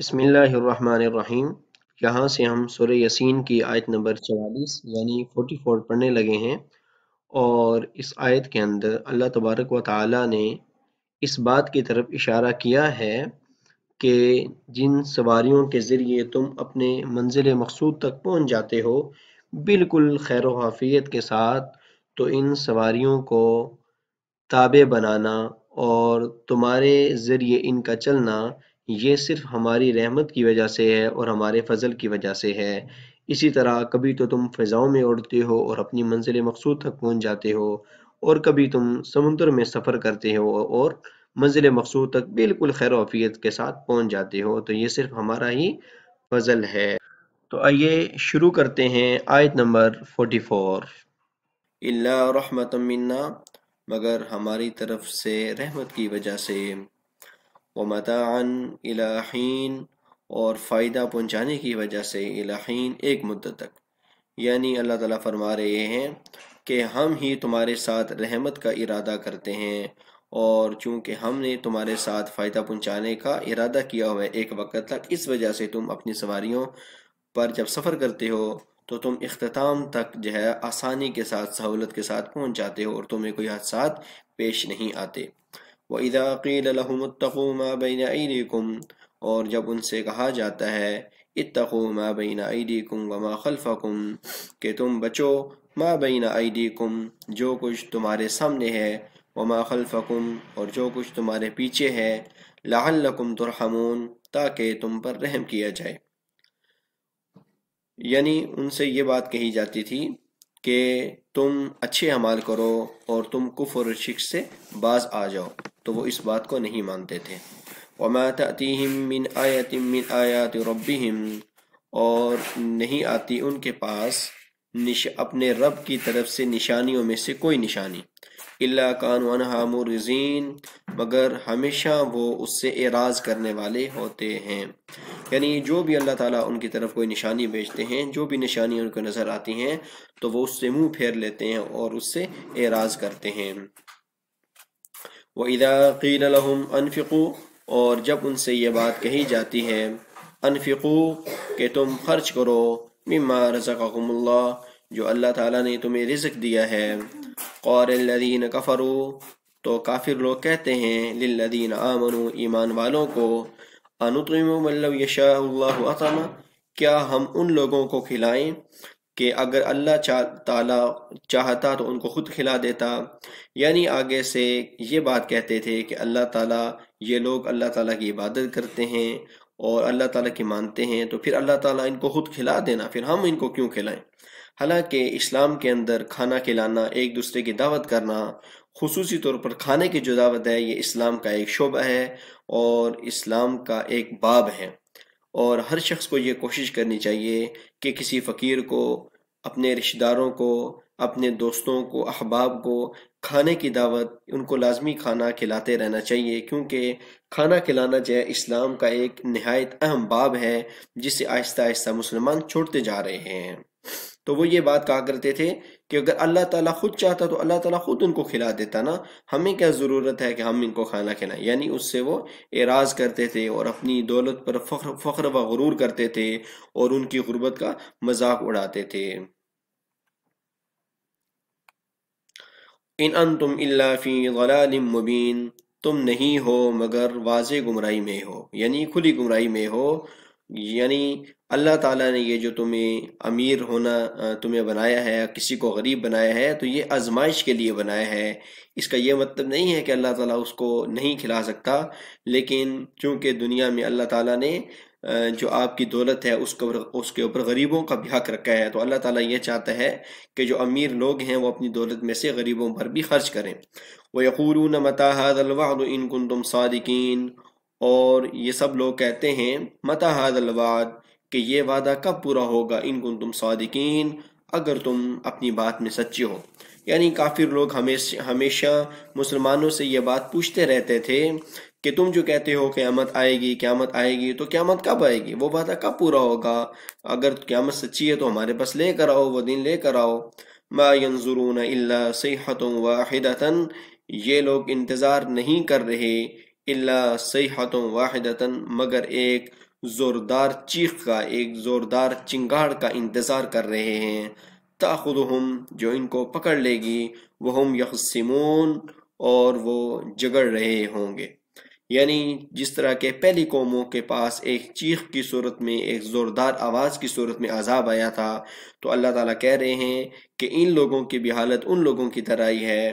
بسم اللہ الرحمن الرحیم۔ یہاں سے ہم سورہ یاسین کی آیت نمبر 44 یعنی 44 پڑھنے لگے ہیں، اور اس آیت کے اندر اللہ تبارک و تعالی نے اس بات کی طرف اشارہ کیا ہے کہ جن سواریوں کے ذریعے تم اپنے منزل مقصود تک پہنچ جاتے ہو بالکل خیر و عافیت کے ساتھ، تو ان سواریوں کو تابع بنانا اور تمہارے ذریعے ان کا چلنا یہ صرف ہماری رحمت کی وجہ سے ہے اور ہمارے فضل کی وجہ سے ہے۔ اسی طرح کبھی تو تم فضاؤں میں اڑتے ہو اور اپنی منزل مقصود تک پہنچ جاتے ہو، اور کبھی تم سمندر میں سفر کرتے ہو اور منزل مقصود تک بالکل خیر و عافیت کے ساتھ پہنچ جاتے ہو، تو یہ صرف ہمارا ہی فضل ہے۔ تو آئیے شروع کرتے ہیں آیت نمبر 44۔ اللہ رحمت منا، مگر ہماری طرف سے رحمت کی وجہ سے، ومتاعا الی حین، اور فائدہ پہنچانے کی وجہ سے، الی حین ایک مدت تک۔ یعنی اللہ تعالیٰ فرما رہے ہیں کہ ہم ہی تمہارے ساتھ رحمت کا ارادہ کرتے ہیں، اور چونکہ ہم نے تمہارے ساتھ فائدہ پہنچانے کا ارادہ کیا ہوا ہے ایک وقت تک، اس وجہ سے تم اپنی سواریوں پر جب سفر کرتے ہو تو تم اختتام تک جو ہے آسانی کے ساتھ، سہولت کے ساتھ پہنچ جاتے ہو اور تمہیں کوئی حادثات پیش نہیں آتے۔ وَإِذَا قِيلَ لَهُمُ اتَّقُوا مَا بَيْنَ أَيْدِيكُمْ، اور جب ان سے کہا جاتا ہے اتقوا ما بین ایدیکم وما خلفکم، کہ تم بچو ما بین ایدیکم، جو کچھ تمہارے سامنے ہے، وما خلفکم، اور جو کچھ تمہارے پیچھے ہے، لعلکم ترحمون، تاکہ تم پر رحم کیا جائے۔ یعنی ان سے یہ بات کہی جاتی تھی کہ تم اچھے اعمال کرو اور تم کفر اور شرک سے باز آ جاؤ، تو وہ اس بات کو نہیں مانتے تھے۔ وَمَا تَأْتِيهِم مِّنْ آیَةٍ مِّنْ آیَاتِ رَبِّهِمْ، اور نہیں آتی ان کے پاس اپنے رب کی طرف سے نشانیوں میں سے کوئی نشانی، إِلَّا كَانُوا عَنْهَا مُعْرِضِينَ، مگر ہمیشہ وہ اس سے اعراض کرنے والے ہوتے ہیں۔ یعنی جو بھی اللہ تعالیٰ ان کی طرف کوئی نشانی بھیجتے ہیں، جو بھی نشانی ان کو نظر آتی ہیں، تو وہ اس سے منہ پھیر لیتے ہیں اور اس سے اعراض کرتے ہیں۔ وَإِذَا قِيلَ لَهُمْ أَنفِقُوا، اور جب ان سے یہ بات کہی جاتی ہے انفقوا، کہ تم خرچ کرو، مما رزقکم اللہ، جو اللہ تعالیٰ نے تمہیں رزق دیا ہے، قال الذین کفروا، تو کافر لوگ کہتے ہیں، للذین آمنوا، ایمان والوں کو، انطعم من لو یشاء اللہ اطعمہ، کیا ہم ان لوگوں کو کھلائیں کہ اگر اللہ تعالیٰ چاہتا تو ان کو خود کھلا دیتا۔ یعنی آگے سے یہ بات کہتے تھے کہ اللہ تعالیٰ، یہ لوگ اللہ تعالیٰ کی عبادت کرتے ہیں اور اللہ تعالیٰ کی مانتے ہیں، تو پھر اللہ تعالیٰ ان کو خود کھلا دینا، پھر ہم ان کو کیوں کھلائیں؟ حالانکہ اسلام کے اندر کھانا کھلانا، ایک دوسرے کی دعوت کرنا، خصوصی طور پر کھانے کی جو دعوت ہے، یہ اسلام کا ایک شعبہ ہے اور اسلام کا ایک باب ہے، اور ہر شخص کو یہ کوشش کرنی چاہیے کہ کسی فقیر کو، اپنے رشتہ داروں کو، اپنے دوستوں کو، احباب کو کھانے کی دعوت، ان کو لازمی کھانا کھلاتے رہنا چاہیے، کیونکہ کھانا کھلانا جو ہے اسلام کا ایک نہایت اہم باب ہے جسے آہستہ آہستہ مسلمان چھوڑتے جا رہے ہیں۔ تو وہ یہ بات کہا کرتے تھے کہ اگر اللہ تعالیٰ خود چاہتا تو اللہ تعالیٰ خود ان کو کھلا دیتا نا، ہمیں کیا ضرورت ہے کہ ہم ان کو کھانا کھلائیں؟ یعنی اس سے وہ اعراض کرتے تھے اور اپنی دولت پر فخر و غرور کرتے تھے اور ان کی غربت کا مذاق اڑاتے تھے۔ ان انتم الا فی ضلال مبین، تم نہیں ہو مگر واضح گمراہی میں ہو، یعنی کھلی گمراہی میں ہو۔ یعنی اللہ تعالیٰ نے یہ جو تمہیں امیر ہونا تمہیں بنایا ہے، کسی کو غریب بنایا ہے، تو یہ آزمائش کے لیے بنایا ہے۔ اس کا یہ مطلب نہیں ہے کہ اللہ تعالیٰ اس کو نہیں کھلا سکتا، لیکن چونکہ دنیا میں اللہ تعالیٰ نے جو آپ کی دولت ہے اس کے اوپر غریبوں کا بھی حق رکھا ہے، تو اللہ تعالیٰ یہ چاہتا ہے کہ جو امیر لوگ ہیں وہ اپنی دولت میں سے غریبوں پر بھی خرچ کریں۔ وَيَقُولُونَ مَتَى هَذَا الْوَعْدُ إِن كُنتُمْ صَادِقِينَ، اور یہ سب لوگ کہتے ہیں مَتَى هَذَا الْوَعْدُ، کہ یہ وعدہ کب پورا ہوگا، ان کنتم صادقین، اگر تم اپنی بات میں سچے ہو۔ یعنی کافر لوگ ہمیشہ مسلمانوں سے یہ بات پوچھتے رہتے تھے کہ تم جو کہتے ہو قیامت آئے گی، قیامت آئے گی، تو قیامت کب آئے گی؟ وہ وعدہ کب پورا ہوگا؟ اگر قیامت سچی ہے تو ہمارے پاس لے کر آؤ، وہ دن لے کر آؤ۔ ما ينظرون الا صیحة واحدة، یہ لوگ انتظار نہیں کر رہے الا صیحة واحدة، مگر ایک زوردار چیخ کا، ایک زوردار چنگاڑ کا انتظار کر رہے ہیں، تاخذہم جو ان کو پکڑ لے گی، وہم یخصمون اور وہ جگڑ رہے ہوں گے۔ یعنی جس طرح کے پہلی قوموں کے پاس ایک چیخ کی صورت میں، ایک زوردار آواز کی صورت میں عذاب آیا تھا، تو اللہ تعالیٰ کہہ رہے ہیں کہ ان لوگوں کی بھی حالت ان لوگوں کی طرح ہی ہے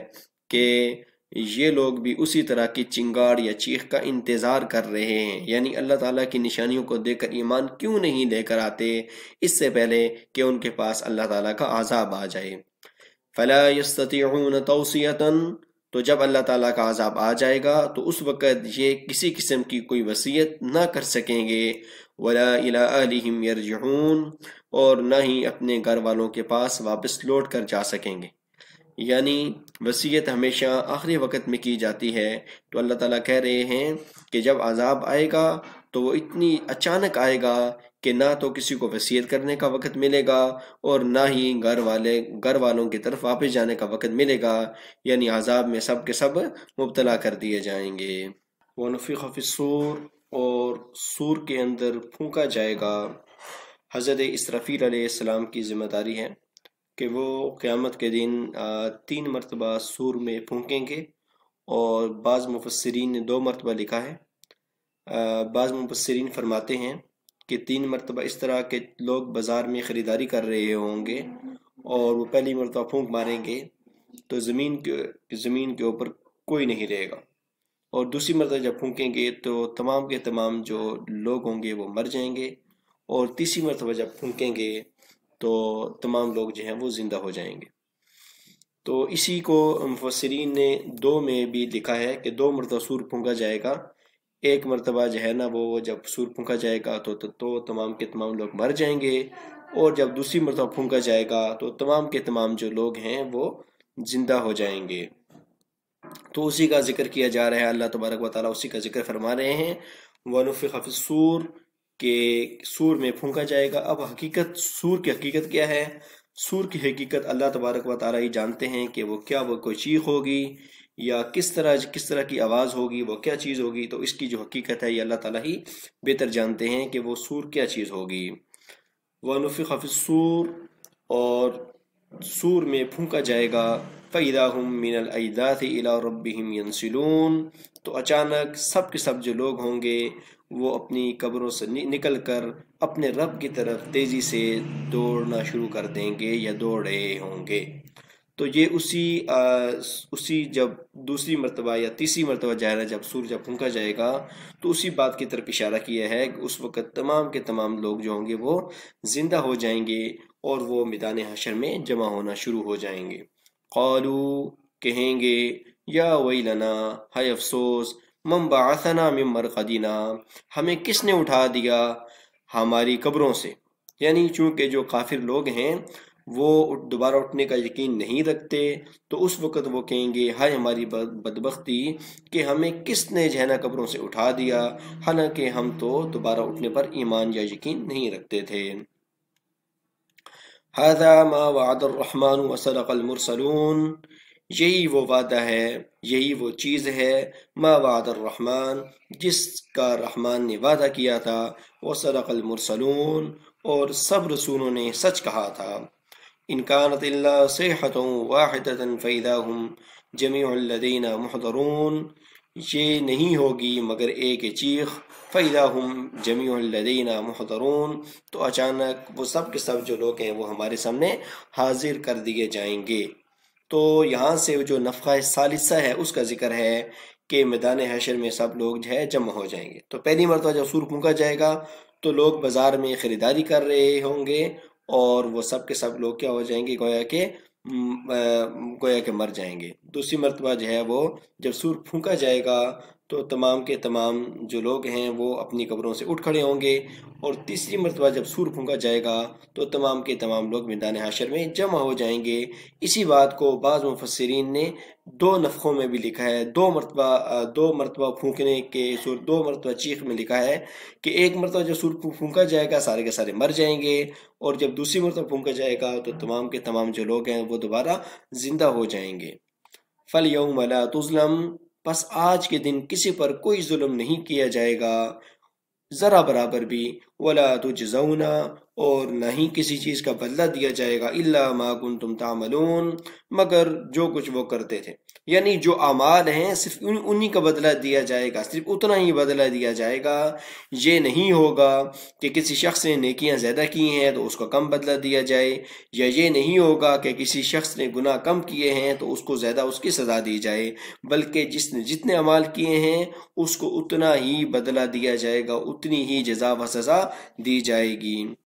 کہ یہ لوگ بھی اسی طرح کی چنگاڑ یا چیخ کا انتظار کر رہے ہیں۔ یعنی اللہ تعالیٰ کی نشانیوں کو دیکھ کر ایمان کیوں نہیں لے کر آتے اس سے پہلے کہ ان کے پاس اللہ تعالیٰ کا عذاب آ جائے۔ فَلَا يَسْتَطِيعُونَ تَوْصِيَةً تو جب اللہ تعالیٰ کا عذاب آ جائے گا تو اس وقت یہ کسی قسم کی کوئی وصیت نہ کر سکیں گے، وَلَا إِلَىٰ أَهْلِهِمْ يَرْجِعُونَ اور نہ ہی اپنے گھر والوں کے پاس واپس لوٹ کر جا سکیں گے۔ یعنی وصیت ہمیشہ آخری وقت میں کی جاتی ہے، تو اللہ تعالیٰ کہہ رہے ہیں کہ جب عذاب آئے گا تو وہ اتنی اچانک آئے گا کہ نہ تو کسی کو وصیت کرنے کا وقت ملے گا اور نہ ہی گھر والوں کی طرف واپس جانے کا وقت ملے گا، یعنی عذاب میں سب کے سب مبتلا کر دیے جائیں گے۔ وَنُفِخَ فِي الصُّورِ اور سور کے اندر پھونکا جائے گا۔ حضرت اسرافیل علیہ السلام کی ذمہ داری ہے کہ وہ قیامت کے دن 3 مرتبہ سور میں پھونکیں گے، اور بعض مفسرین نے 2 مرتبہ لکھا ہے۔ بعض مفسرین فرماتے ہیں کہ 3 مرتبہ اس طرح کے لوگ بازار میں خریداری کر رہے ہوں گے اور وہ پہلی مرتبہ پھونک ماریں گے تو زمین کے اوپر کوئی نہیں رہے گا، اور دوسری مرتبہ جب پھونکیں گے تو تمام کے تمام جو لوگ ہوں گے وہ مر جائیں گے، اور تیسری مرتبہ جب پھونکیں گے تو تمام لوگ جو ہیں وہ زندہ ہو جائیں گے۔ تو اسی کو مفسرین نے 2 میں بھی لکھا ہے کہ 2 مرتبہ سور پھونکا جائے گا۔ ایک مرتبہ جو ہے نا وہ جب سور پھونکا جائے گا تو تمام کے تمام لوگ مر جائیں گے، اور جب دوسری مرتبہ پھونکا جائے گا تو تمام کے تمام جو لوگ ہیں وہ زندہ ہو جائیں گے۔ تو اسی کا ذکر کیا جا رہا ہے، اللہ تبارک و تعالیٰ اسی کا ذکر فرما رہے ہیں، وَنُفِخَ فِي الصُّورِ کہ سور میں پھونکا جائے گا۔ اب سور کی حقیقت کیا ہے؟ سور کی حقیقت اللہ تبارک و تعالیٰ ہی جانتے ہیں کہ وہ کوئی چیخ ہوگی یا کس طرح کی آواز ہوگی، وہ کیا چیز ہوگی، تو اس کی جو حقیقت ہے یہ اللہ تعالیٰ ہی بہتر جانتے ہیں کہ وہ سور کیا چیز ہوگی۔ وَنُفِخَ فِي الصُّورِ اور سور میں پھونکا جائے گا، فَإِذَا هُم مِّنَ الْأَجْدَاثِ إِلَىٰ رَبِّهِمْ يَنْسِلُونَ تو اچانک سب کے سب جو لوگ ہوں گے وہ اپنی قبروں سے نکل کر اپنے رب کی طرف تیزی سے دوڑنا شروع کر دیں گے یا دوڑ رہے ہوں گے۔ تو یہ اسی جب دوسری مرتبہ یا تیسری مرتبہ جائے گا، جب سور جب پھونکا جائے گا تو اسی بات کی طرف اشارہ کیا ہے کہ اس وقت تمام کے تمام لوگ جو ہوں گے وہ زندہ ہو جائیں گے اور وہ میدان حشر میں جمع ہونا شروع ہو جائیں گے۔ قالو کہیں گے، یا ویلنا ہائے افسوس، من بعثنا من مرقدنا ہمیں کس نے اٹھا دیا ہماری قبروں سے۔ یعنی چونکہ جو کافر لوگ ہیں وہ دوبارہ اٹھنے کا یقین نہیں رکھتے، تو اس وقت وہ کہیں گے ہائے ہماری بدبختی کہ ہمیں کس نے جہنا قبروں سے اٹھا دیا، حالانکہ ہم تو دوبارہ اٹھنے پر ایمان یا یقین نہیں رکھتے تھے۔ ھذا ما وعد الرحمن وصدق المرسلون یہی وہ وعدہ ہے، یہی وہ چیز ہے، ما وعد الرحمن جس کا رحمان نے وعدہ کیا تھا، وصدق المرسلون اور سب رسولوں نے سچ کہا تھا۔ ان كانت الا صيحة واحدة فاذا هم جميع الذين محضرون یہ نہیں ہوگی مگر ایک چیخ، فاذا هم جميع الذين محضرون تو اچانک وہ سب کے سب جو لوگ ہیں وہ ہمارے سامنے حاضر کر دیے جائیں گے۔ تو یہاں سے جو نفخہ ثالثہ ہے اس کا ذکر ہے کہ میدان حشر میں سب لوگ جو ہے جمع ہو جائیں گے۔ تو پہلی مرتبہ جب سور پھونکا جائے گا تو لوگ بازار میں خریداری کر رہے ہوں گے اور وہ سب کے سب لوگ کیا ہو جائیں گے، گویا کہ مر جائیں گے۔ دوسری مرتبہ جو ہے وہ جب سور پھونکا جائے گا تو تمام کے تمام جو لوگ ہیں وہ اپنی قبروں سے اٹھ کھڑے ہوں گے، اور تیسری مرتبہ جب سور پھونکا جائے گا تو تمام کے تمام لوگ میدان حشر میں جمع ہو جائیں گے۔ اسی بات کو بعض مفسرین نے 2 نفخوں میں بھی لکھا ہے، 2 مرتبہ پھونکنے کے سور، 2 مرتبہ چیخ میں لکھا ہے کہ ایک مرتبہ جب سور پھونکا جائے گا سارے کے سارے مر جائیں گے، اور جب دوسری مرتبہ پھونکا جائے گا تو تمام کے تمام جو لوگ ہیں وہ دوبارہ زندہ ہو جائیں گے۔ فَالْيَوْمَ لَا تُظْلَمُ پس آج کے دن کسی پر کوئی ظلم نہیں کیا جائے گا، ذرا برابر بھی، ولا تجزونا، اور نہ ہی کسی چیز کا بدلہ دیا جائے گا، الا ما کنتم تعملون، مگر جو کچھ وہ کرتے تھے، یعنی جو اعمال ہیں صرف انہی کا بدلہ دیا جائے گا، صرف اتنا ہی بدلہ دیا جائے گا۔ یہ نہیں ہوگا کہ کسی شخص نے نیکیاں زیادہ کی ہیں تو اس کو کم بدلہ دیا جائے، یا یہ نہیں ہوگا کہ کسی شخص نے گناہ کم کیے ہیں تو اس کو زیادہ اس کی سزا دی جائے، بلکہ جس نے جتنے اعمال کیے ہیں اس کو اتنا ہی بدلہ دیا جائے گا، اتنی ہی جزا و سزا دی جائے گی۔